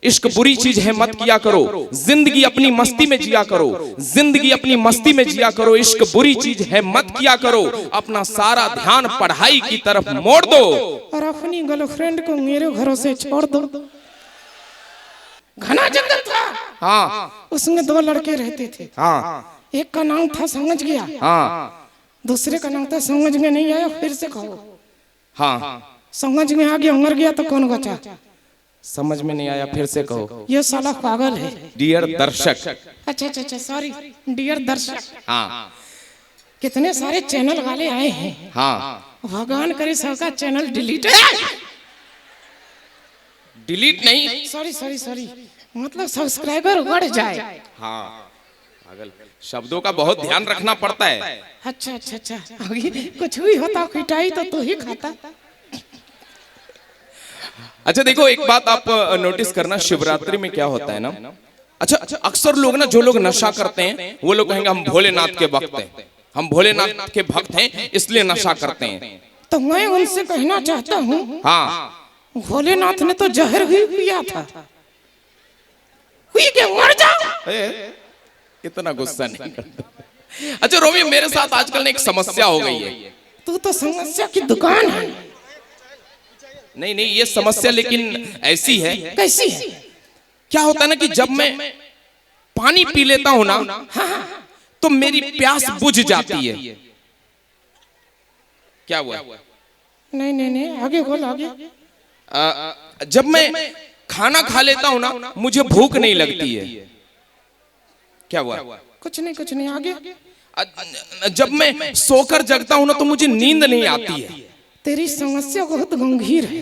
इश्क बुरी चीज है मत किया करो, जिंदगी अपनी मस्ती में जिया करो, जिंदगी अपनी मस्ती में जिया करो। इश्क बुरी चीज है मत किया करो, अपना सारा ध्यान पढ़ाई की तरफ मोड़ दो और अपनी गर्लफ्रेंड को मेरे घरों से छोड़ दो। घना जंगल था, हाँ उसमें 2 लड़के रहते थे। हाँ एक का नाम था समझ गया, हाँ दूसरे का नाम था समझ में नहीं आया। फिर से कहो। हाँ समझ में आ गया, मर गया तो कौन बचा? समझ में नहीं आया, फिर से कहो। ये साला पागल है। डियर दर्शक, अच्छा अच्छा अच्छा, सॉरी डियर दर्शक। हाँ कितने सारे चैनल वाले आए हैं, हाँ भगवान करे सबका चैनल डिलीट। डिलीट नहीं, सॉरी सॉरी सॉरी, मतलब सब्सक्राइबर बढ़ जाए। हाँ पागल, शब्दों का बहुत ध्यान रखना पड़ता है। अच्छा अच्छा अच्छा, आगे कुछ भी होता पिटाई तो तू ही खाता। अच्छा देखो, एक बात आप नोटिस करना, शिवरात्रि में क्या होता है ना, अच्छा अक्सर लोग ना, जो लोग नशा करते हैं वो लोग कहेंगे हम भोलेनाथ के भक्त हैं, हम भोलेनाथ के भक्त हैं इसलिए नशा करते हैं। तो मैं उनसे कहना चाहता हूँ, हाँ भोलेनाथ ने तो जहर भी पिया था, हुई के मर जाओ। इतना गुस्सा नहीं करता। अच्छा रोमियो, मेरे साथ आजकल एक समस्या हो गई है। तू तो समस्या की दुकान है। नहीं नहीं, ये समस्या लेकिन ऐसी है। कैसी है? क्या होता है ना कि जब मैं पानी पी लेता हूं ना, तो मेरी प्यास बुझ जाती है। क्या हुआ? नहीं नहीं नहीं, आगे बोल आगे। जब मैं खाना खा लेता हूं ना, मुझे भूख नहीं लगती है। क्या हुआ? कुछ नहीं आगे। जब मैं सोकर जगता हूं ना, तो मुझे नींद नहीं आती है। तेरी समस्या बहुत गंभीर है।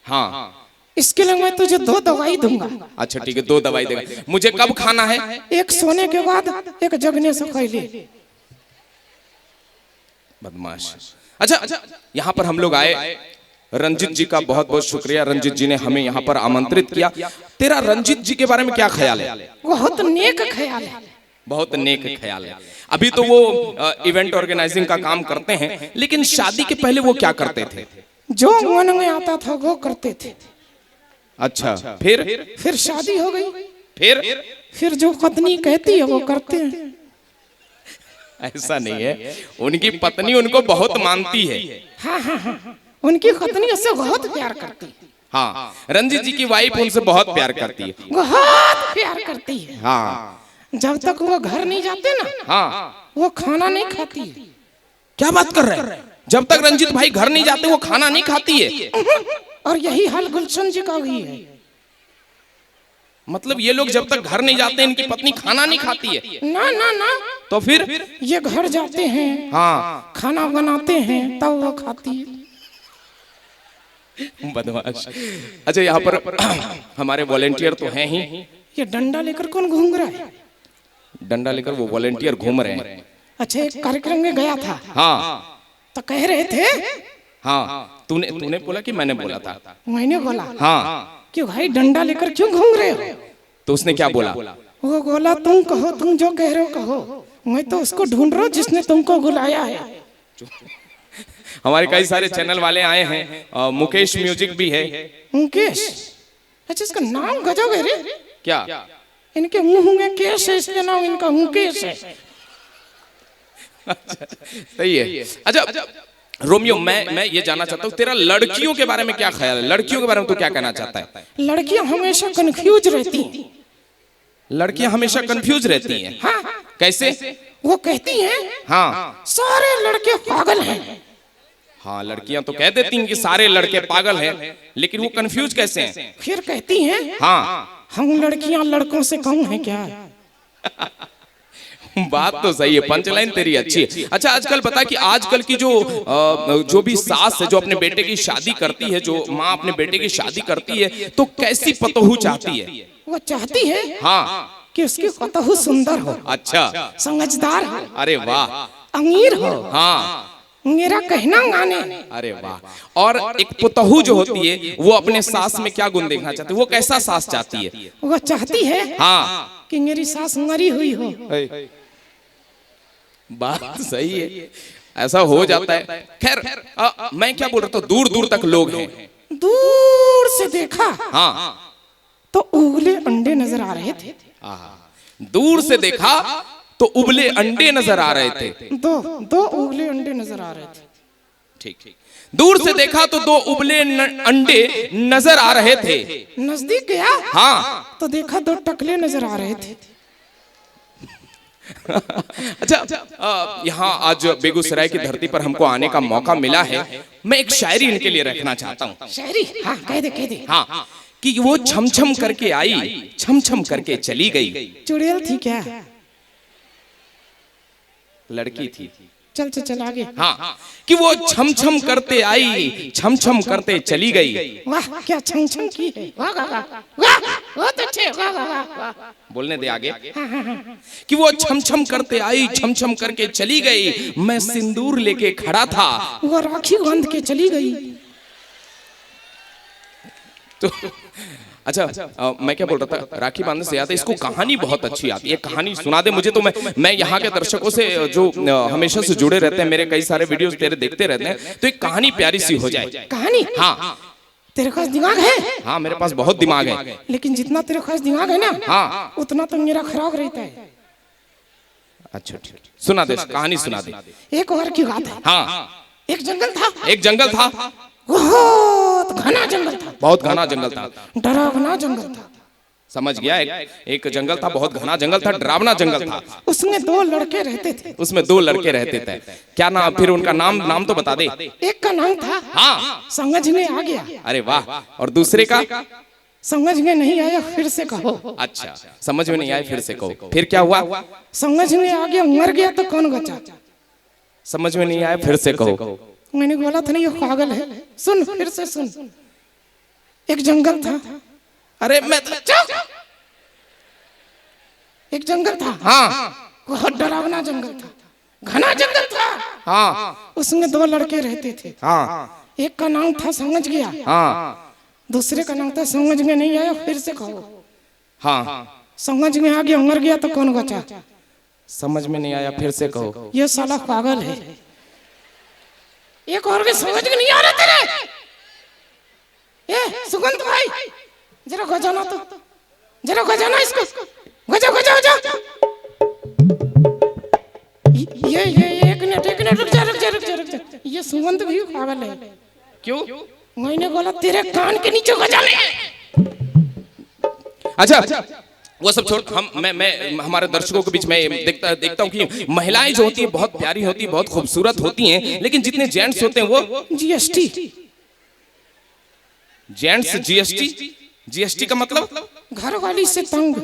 हाँ, इसके लिए मैं तुझे 2 दवाई दूंगा। अच्छा ठीक है, 2 दवाई देगा। मुझे कब खाना है? एक सोने के बाद, एक जगने से पहले। बदमाश। अच्छा यहाँ पर हम लोग आए, रंजित जी का बहुत बहुत शुक्रिया। रंजित जी ने हमें यहाँ पर आमंत्रित किया। तेरा रंजित जी के बारे में क्या ख्याल है? बहुत नेक ख्याल है। बहुत नेक ख्याल है। अभी तो वो इवेंट ऑर्गेनाइजिंग का काम करते हैं, लेकिन शादी के पहले वो क्या करते थे? जो मन में आता था वो करते थे। अच्छा, फिर शादी हो गई, फिर जो पत्नी कहती है वो करते हैं। ऐसा नहीं है, उनकी पत्नी उनको बहुत मानती है। हाँ, उनकी पत्नी उससे बहुत प्यार करती है। हाँ, रंजित जी की वाइफ उनसे बहुत प्यार करती है। बहुत प्यार करती है। हाँ, जब तक वो घर नहीं जाते ना, हाँ, वो खाना नहीं खाती है। क्या बात कर रहे हैं? जब तक रंजित भाई घर नहीं जाते वो खाना नहीं खाती है? और यही हाल गुलशन जी का भी है। मतलब ये लोग जब तक घर नहीं जाते इनकी पत्नी खाना नहीं खाती है? ना ना ना, तो फिर ये घर जाते हैं, हाँ, खाना बनाते हैं, तब वो खाती है। बदमाश। अच्छा यहाँ पर हमारे वॉलेंटियर तो हैं ही। ये डंडा लेकर कौन घूम रहा है? डंडा लेकर वो वॉलेंटियर घूम रहे हैं। अच्छा, एक कार्यक्रम में गया था, हाँ तो कह रहे थे। हाँ, तूने बोला कि मैंने बोला था? मैंने बोला। हाँ, कि भाई डंडा लेकर क्यों घूम रहे हो? तो उसने क्या बोला? वो बोला तुम कहो, तुम जो कह रहे हो कहो, मैं तो उसको ढूंढ रहा हूँ जिसने तुमको बुलाया है। हमारे कई सारे चैनल वाले आए हैं, मुकेश म्यूजिक भी है। मुकेश? अच्छा, इसका नाम गजब है रे। क्या? इनके मुंह में केस है, इसलिए नाम इनका मुकेश है। सही है। अच्छा रोमियो, मैं ये जानना चाहता हूँ तेरा लड़कियों के बारे में क्या ख्याल है? लड़कियों के बारे में तू क्या कहना चाहता है? लड़कियां हमेशा कंफ्यूज रहती हैं। लड़कियां हमेशा कंफ्यूज रहती हैं? हाँ। कैसे? वो कहती हैं, हाँ, सारे लड़के पागल हैं। हाँ, लड़कियां तो कह देती हैं कि सारे लड़के पागल हैं, लेकिन वो कंफ्यूज कैसे हैं? फिर कहती हैं, हाँ, हम लड़कियां लड़कों से कम हैं क्या? बात तो सही है, पंचलाइन तेरी अच्छी है। अच्छा आजकल पता है कि आजकल की जो भी सास है जो अपने बेटे की शादी करती है, जो माँ अपने बेटे की शादी करती है, तो कैसी पतोहू चाहती है? वो चाहती है, हाँ, कि उसकी पतोहू सुंदर हो, अच्छा, समझदार हो, अरे वाह, अमीर हो, हाँ, मेरा कहना माने। अरे वाह। और एक पुतहू जो होती है वो अपने सास में क्या गुण देखना चाहती है? वो कैसा सास चाहती है? वो चाहती है, हाँ, कि मेरी सास मरी हुई हो। बात सही है, ऐसा हो जाता है। खैर मैं क्या बोल रहा था, दूर दूर तक लोग हैं। दूर से देखा, हाँ, तो उबले अंडे नजर आ रहे थे। दूर से देखा तो उबले अंडे नजर आ रहे थे। दो उबले अंडे नजर आ रहे थे। ठीक। दूर से देखा तो दो उबले अंडे नजर आ रहे थे। नजदीक गया हाँ तो देखा दो टकले नजर आ रहे थे। अच्छा, यहाँ आज बेगूसराय की धरती पर हमको आने का मौका मिला है। मैं एक शायरी इनके लिए रखना चाहता हूँ। शायरी? हाँ कह दे। हाँ, कि वो छम छम करके आई, छम छम करके चली गई। चुड़ैल थी क्या? लड़की थी। चल आगे। हाँ, कि वो छम छम करते आई, छम छम करते चली गई। वाह क्या छम छम की है। वाह वाह वाह, बहुत अच्छे। वाह वाह वाह। बोलने दे आगे। कि वो छम छम करते आई, छम छम करके चली गई। मैं सिंदूर लेके खड़ा था, वो राखी बांध के चली गई। तो अच्छा, मैं क्या बोल रहा था, राखी बांधने से याद है, इसको कहानी बहुत अच्छी आती है। कहानी सुना दे मुझे, तो मैं यहाँ के दर्शकों से जो हमेशा से जुड़े रहते हैं, मेरे कई सारे वीडियोस तेरे देखते रहते हैं, तो एक कहानी प्यारी सी हो जाए। कहानी? हाँ। तेरे पास दिमाग है? हाँ मेरे पास बहुत दिमाग है। लेकिन जितना तेरे पास दिमाग है ना, हाँ, उतना तो मेरा खराब रहता है। अच्छा ठीक, सुना दे, कहानी सुना दे। एक और की बात है। हाँ, एक जंगल था। एक जंगल था, बहुत घना जंगल था। बहुत घना जंगल था। डरावना जंगल था। समझ गया। एक जंगल था, बहुत घना जंगल था, डरावना जंगल था। उसमें दो लड़के रहते थे। उसमें दो लड़के रहते थे। क्या नाम? फिर उनका नाम तो बता दे। एक का नाम था, हाँ, समझ में आ गया। अरे वाह। और दूसरे का? समझ में नहीं आया, फिर से कहो। अच्छा, समझ में नहीं आया, फिर से कहो। फिर क्या हुआ? समझ में आ गया, मर गया तो कौन बचा? समझ में नहीं आया, फिर से कहो। मैंने बोला था नहीं ये पागल है। सुन, फिर से सुन। एक जंगल था। अरे मैं एक जंगल था। हाँ, बहुत डरावना जंगल था, घना जंगल था। हाँ, उसमें दो लड़के रहते थे। हाँ, एक का नाम था समझ गया। हाँ, दूसरे का नाम था समझ में नहीं आया, फिर से कहो। हाँ, समझ में आ गया, मर गया तो कौन बचा? समझ में नहीं आया, फिर से कहो। ये साला पागल है। एक और भी समझ में नहीं आ रहा तेरे। ए सुगंध भाई, जरा गजाना तो, जरा गजाना इसको। गजा। ये एक मिनट रुक जा। ये सुगंध भी पागल है। क्यों? मैंने बोला तेरे कान के नीचे गजाने। अच्छा, वो सब छोड़, मैं हमारे दर्शकों के बीच में देखता हूँ कि महिलाएं जो होती हैं बहुत प्यारी होती हैं, बहुत खूबसूरत होती हैं, लेकिन जितने जेंट्स होते हैं वो जीएसटी का मतलब घर वाली से तंग।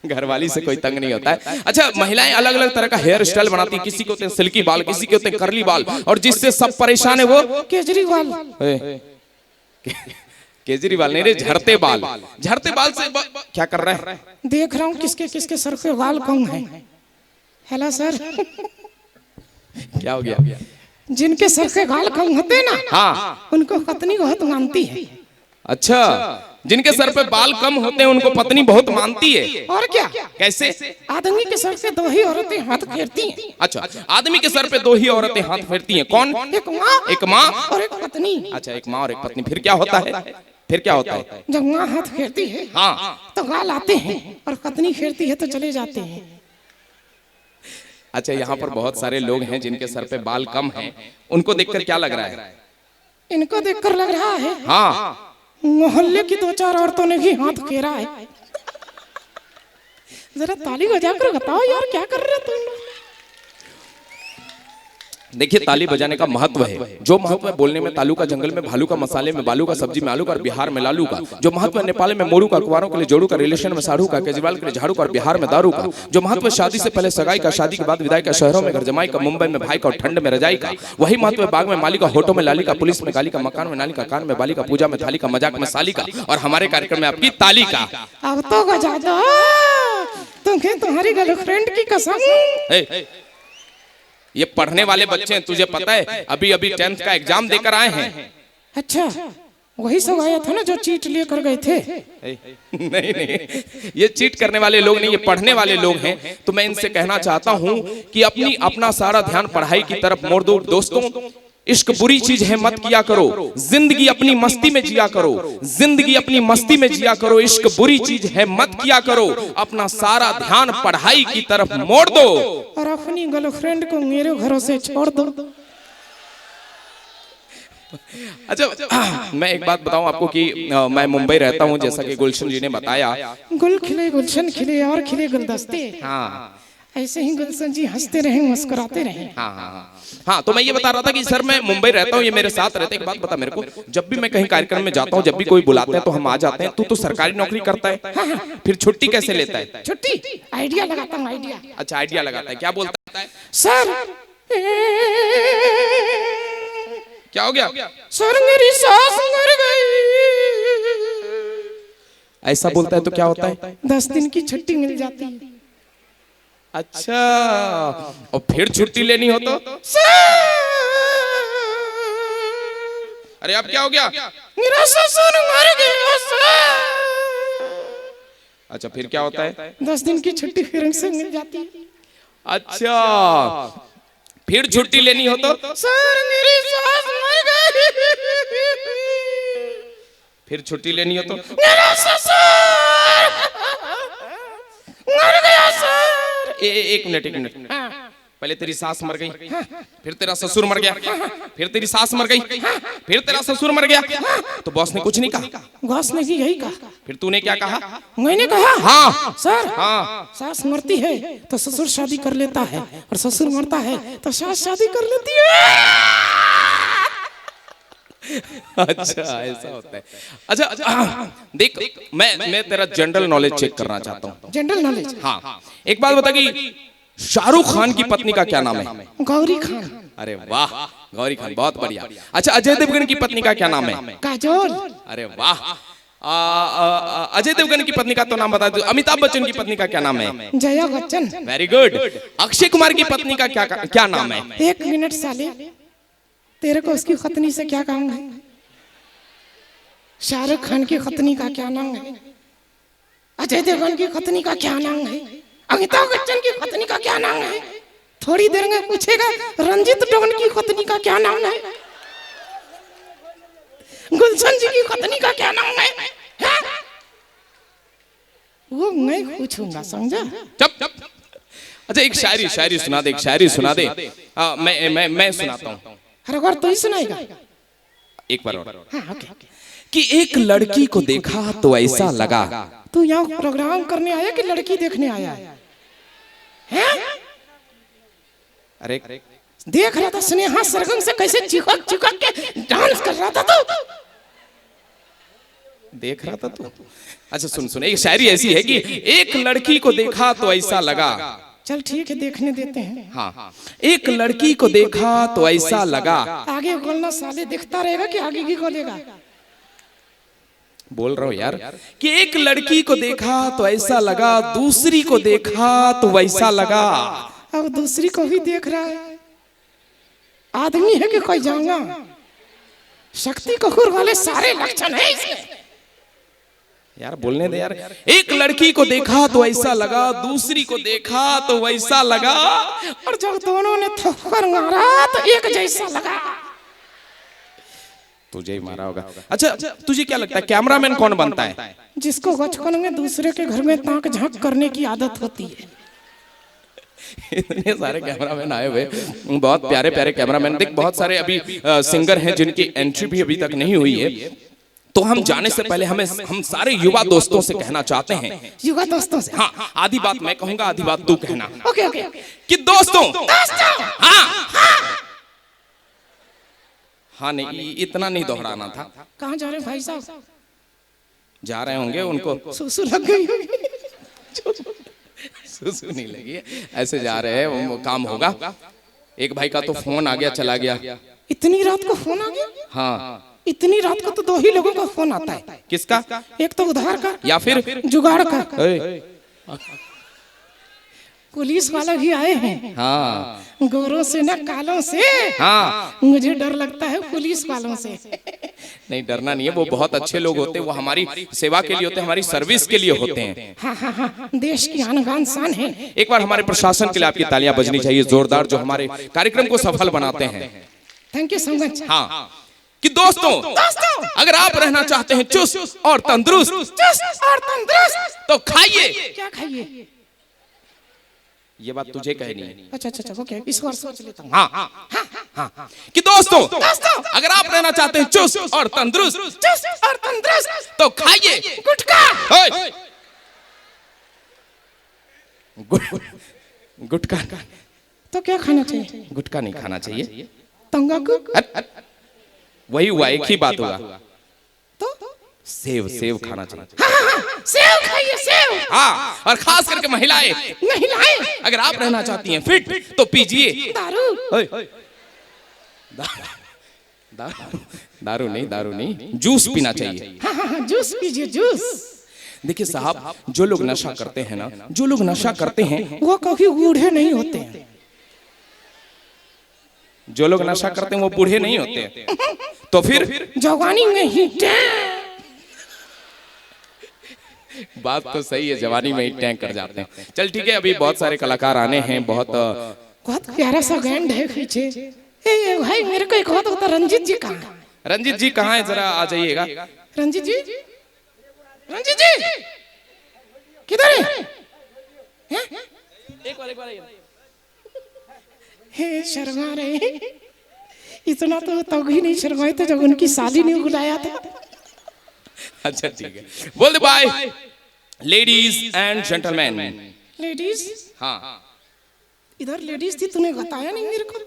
घरवाली से कोई तंग नहीं होता है। अच्छा, महिलाएं अलग अलग तरह का हेयर स्टाइल बनाती हैं, किसी के होते हैं सिल्की बाल, किसी के होते हैं कर्ली बाल, और जिससे सब परेशान है वो केजरीवाल। केजरीवाल नहीं रे, झड़ते बाल। झड़ते बाल से क्या कर रहा है? देख रहा हूँ किसके किसके सर पे बाल कम है। Hello sir. क्या हो गया? जिनके सर से बाल कम होते हैं ना, हाँ, उनको पत्नी बहुत मानती है। अच्छा, जिनके सर पे बाल कम होते हैं उनको पत्नी बहुत मानती है। और क्या? कैसे? आदमी के सर से दो ही औरतें हाथ फेरती हैं। अच्छा, आदमी के सर पे दो ही औरतें हाथ फेरती हैं। कौन? एक माँ और एक पत्नी। अच्छा, एक माँ और एक पत्नी। फिर क्या होता है? जब माँ हाथ फेरती है, हाँ, तो गाल आते हैं, और पत्नी फेरती है तो चले जाते हैं। अच्छा, यहाँ पर बहुत सारे लोग हैं जिनके सर पे बाल कम हैं, उनको देखकर क्या लग रहा है? इनको देखकर लग रहा है, हाँ, मोहल्ले की दो चार औरतों ने भी हाथ फेरा है। जरा ताली बजाकर बताओ यार, क्या कर रहे हो तुम लोग? देखिए, ताली बजाने का महत्व है। जो महत्व है बोलने में तालू का, जंगल में भालू का, मसाले में बालू का, सब्जी में आलू का, और बिहार में लालू का। जो महत्व है नेपाल में मोरू का, कुंवारों के लिए जोड़ू का, रिलेशन में साढ़ू का, केजरीवाल के लिए झाड़ू का, और बिहार में दारू का। जो महत्व है शादी से पहले सगाई का, शादी के बाद विदाई का, शहरों में घर जमाई का, मुंबई में भाई का, और ठंड में रजाई का। वही महत्व है बाग में माली का, होठों में लाली का, पुलिस में गाली का, मकान में नाली का, कान में बाली का, पूजा में थाली का, मजाक में साली का, और हमारे कार्यक्रम में आपकी ताली का। अब तो बजा दो, तुम्हें तुम्हारी गर्लफ्रेंड की कसम। ये पढ़ने वाले बच्चे हैं, तुझे पता है, अभी 10th का एग्जाम देकर आए हैं। अच्छा, वही सब आया था ना जो चीट लेकर गए थे? नहीं, ये चीट करने वाले लोग नहीं, ये पढ़ने वाले लोग हैं। तो मैं इनसे कहना चाहता हूं कि अपना सारा ध्यान पढ़ाई की तरफ मोड़ दो। दोस्तों, इश्क बुरी चीज है मत किया करो, जिंदगी अपनी मस्ती में जिया करो, जिंदगी अपनी मस्ती में जिया करो, इश्क बुरी चीज है मत किया करो, अपना सारा ध्यान पढ़ाई की तरफ मोड़ दो और अपनी गर्लफ्रेंड को मेरे घरों से छोड़ दो। अच्छा मैं एक बात बताऊं आपको कि मैं मुंबई रहता हूं, जैसा कि गुलशन जी ने बताया। गुल खिले गुलशन खिले और खिले गुलदस्ते। हाँ ऐसे ही गुलशन जी हंसते रहे मुस्कुराते रहे। हाँ, तो मैं ये बता रहा था कि सर मैं मुंबई रहता हूँ, ये मेरे साथ रहते। एक बात बता मेरे को, जब भी मैं कहीं कार्यक्रम में जाता हूँ, जब भी कोई बुलाते हैं तो हम आ जाते हैं। तू तो सरकारी नौकरी करता है, फिर छुट्टी कैसे लेता है? छुट्टी आइडिया लगाता हूँ, आइडिया। अच्छा आइडिया लगाता है, क्या बोलता है? सर क्या हो गया? सर मेरी सास मर गई। ऐसा बोलता है तो क्या होता है? 10 दिन की छुट्टी मिल जाती है। अच्छा, और फिर छुट्टी लेनी हो तो? अरे अब क्या हो गया? मेरा ससुर मर गया सर। अच्छा फिर क्या होता है? 10 दिन की छुट्टी फिर से मिल जाती है। अच्छा फिर छुट्टी लेनी हो तो? सर मेरी सास मर गई। फिर छुट्टी लेनी हो तो? मेरा ससुर मर गया सर। एक मिनट पहले तेरी सास मर गई, फिर तेरा ससुर मर गया, फिर तेरी सास मर गई, फिर तेरा ससुर मर गया, तो बॉस ने कुछ नहीं कहा? बॉस ने भी यही कहा। फिर तूने क्या कहा? मैंने कहा हाँ सर, हाँ सास मरती है तो ससुर शादी कर लेता है, और ससुर मरता है तो सास शादी कर लेती है। अच्छा ऐसा होता है। अच्छा देख मैं तेरा जनरल नॉलेज चेक करना चाहता हूँ। General knowledge? हाँ एक बात बता कि शाहरुख खान की पत्नी का क्या नाम है? गौरी खान। अरे वाह, गौरी खान, बहुत बढ़िया। अच्छा अजय देवगन की पत्नी का क्या नाम है? काजोल। अरे वाह। अजय देवगन की पत्नी का तो नाम बता दो। अमिताभ बच्चन की पत्नी का क्या नाम है? जया बच्चन। Very good. अक्षय कुमार की पत्नी का क्या नाम है? 1 मिनट साले, तेरे को उसकी खतनी से क्या काम है? शाहरुख खान की खतनी का क्या नाम है? अजय देवगन की खतनी का क्या नाम है? अमिताभ बच्चन की खतनी का क्या नाम है? थोड़ी देर में पूछेगा रंजीत डोगन की खतनी का क्या नाम है? गुलशन जी की खतनी का क्या नाम है? वो मैं पूछूंगा, समझा? चुप। अच्छा एक शायरी सुना दे, एक शायरी सुना दे। मैं सुनाता हूँ। हर बार तो ही सुनाएगा। एक बार और। हाँ, ओके। कि एक लड़की को देखा तो ऐसा लगा। तू यहाँ प्रोग्राम करने आया कि लड़की देखने आया है? अरे देख रहा था स्नेहा सरगम से कैसे चिपक के डांस कर रहा था तू। देख रहा था तू? अच्छा सुन, एक शायरी ऐसी है कि एक लड़की को देखा तो ऐसा लगा। चल ठीक है, देखने देते हैं। हाँ, एक लड़की को देखा तो ऐसा लगा। आगे बोलना साले, दिखता रहेगा कि आगे की बोलेगा? बोल रहा हूँ यार कि एक लड़की को देखा तो ऐसा लगा, दूसरी को देखा तो वैसा लगा। अब दूसरी को भी देख रहा है। आदमी है कि कोई जाऊंगा? शक्ति कपूर वाले सारे लक्षण है इसमें। यार बोलने दे यार। एक लड़की को देखा तो ऐसा लगा, दूसरी को देखा तो वैसा लगा, और जब दोनों ने थप्पड़ मारा तो एक जैसा लगा। तुझे ही मारा होगा। अच्छा तुझे क्या लगता है कैमरामैन कौन बनता है? जिसको बचपन में दूसरे के घर में ताक झांक करने की आदत होती है। इतने सारे कैमरामैन आए हुए, बहुत प्यारे प्यारे कैमरामैन। देख बहुत सारे अभी सिंगर हैं जिनकी एंट्री भी अभी तक नहीं हुई है। तो हम जाने से पहले हम सारे युवा दोस्तों से कहना चाहते हैं। युवा दोस्तों से? हाँ, आधी बात मैं कहूंगा, आधी बात तू कहना। Okay okay. कि दोस्तों हाँ नहीं, इतना नहीं दोहराना था। कहाँ जा रहे हैं भाई साहब? जा रहे होंगे, उनको सुसु लग गई। सुसु नहीं लगी, ऐसे जा रहे हैं, वो काम होगा। एक भाई का तो फोन आ गया, चला गया। इतनी रात को फोन आ गया? हाँ, इतनी रात को तो 2 ही लोगों का फोन आता है। किसका? एक तो उधार का या फिर जुगाड़ का। पुलिस वाला भी आए हैं। हाँ, गोरों से ना कालों से। हाँ, मुझे डर लगता है पुलिस वालों से। नहीं डरना नहीं है, वो बहुत अच्छे लोग होते हैं, वो हमारी सेवा के लिए होते हैं, हमारी सर्विस के लिए होते हैं। हाँ हाँ हाँ, देश की आन बान शान है। एक बार हमारे प्रशासन के लिए आपकी तालियां बजनी चाहिए जोरदार, जो हमारे कार्यक्रम को सफल बनाते हैं। Thank you so much. हाँ कि दोस्तों दोस्तों अगर आप रहना चाहते हैं चुस्त और तंदुरुस्त चुस्त और तंदुरुस्त तो खाइए। क्या खाइए? ये बात तुझे कहनी है। अच्छा अच्छा अच्छा ओके, इस बार सोच लेता हूँ। हाँ कि दोस्तों अगर आप रहना चाहते हैं चुस्त और तंदुरुस्त चुस्त और तंदुरुस्त तो खाइए गुटखा। ओए! गुटखा तो क्या खाना चाहिए? गुटखा नहीं खाना चाहिए। तंबाकू? वही हुआ, एक ही बात हुआ। तो सेव सेव खाना चाहिए। सेव खाइए, सेव। हाँ, और खास करके महिलाएं महिलाएं अगर आप रहना चाहती हैं फिट तो पीजिए दारू। दारू नहीं, जूस पीना चाहिए। हाँ, जूस पीजिए, जूस। देखिए साहब, जो लोग नशा करते हैं ना, जो लोग नशा करते हैं वो कभी बूढ़े नहीं होते हैं। जो लोग नशा करते हैं वो बूढ़े नहीं होते। तो फिर जवानी में ही बात तो सही है, जवानी में ही टैंक कर जाते हैं। चल ठीक है, अभी बहुत सारे कलाकार आने हैं। बहुत प्यारा सा बैंड है पीछे। ए भाई मेरे को एक बात बता, रंजीत जी कहाँ है? रंजीत जी कहाँ है, जरा आ जाइएगा। रंजीत जी, रंजीत जी किधर है? एक बार हे शर्मा रहे, इतना तो तब ही नहीं शर्माए थे जब उनकी शादी ने बुलाया था। अच्छा ठीक है, बोल दे bye ladies and gentleman. Ladies? हाँ इधर लेडीज थी, तूने बताया नहीं मेरे को।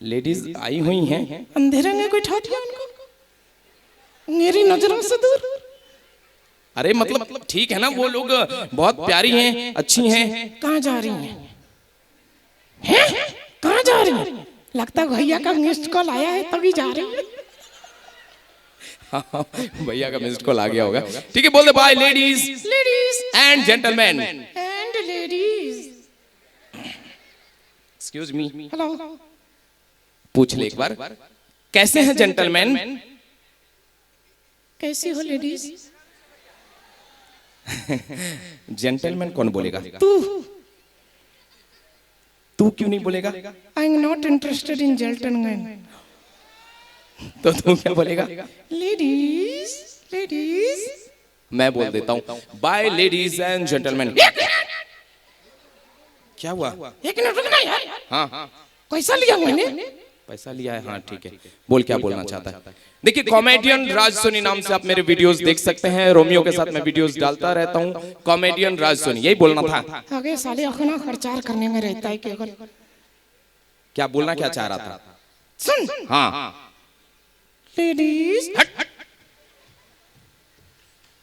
लेडीज आई हुई हैं। अंधेरे में कोई ठा दिया उनको मेरी नजरों से दूर। अरे मतलब ठीक है ना, वो लोग बहुत प्यारी हैं, अच्छी हैं। कहाँ जा रही हैं? कहाँ जा रही हैं? लगता है भैया का मिस्ड कॉल आया है तभी जा रही है। भैया का मिस्ड कॉल आ गया होगा। ठीक है, बोल दे bye ladies ladies and gentleman. And ladies. Excuse me, hello, पूछ ले एक बार, कैसे हैं जेंटलमैन? कैसी हो लेडीज? जेंटलमैन कौन बोलेगा? तू क्यों नहीं बोलेगा? I am not interested in gentleman. तो तू क्या बोलेगा? Ladies ladies. मैं बोल देता हूँ बाय लेडीज एंड जेंटलमैन। क्या हुआ? एक मिनट रुकना यार। हाँ पैसा लिया मैंने। पैसा लिया है? हाँ ठीक है, बोल क्या बोलना चाहता है। देखिए, कॉमेडियन राज सोनी नाम से आप मेरे वीडियोस देख सकते हैं। रोमियो के साथ मैं वीडियोस डालता रहता हूँ। कॉमेडियन राज सोनी, यही बोलना था। आगे साले अपना खर्चा करने में रहता है कि अगर क्या बोलना क्या चाह रहा था? सुन। हाँ लेडीज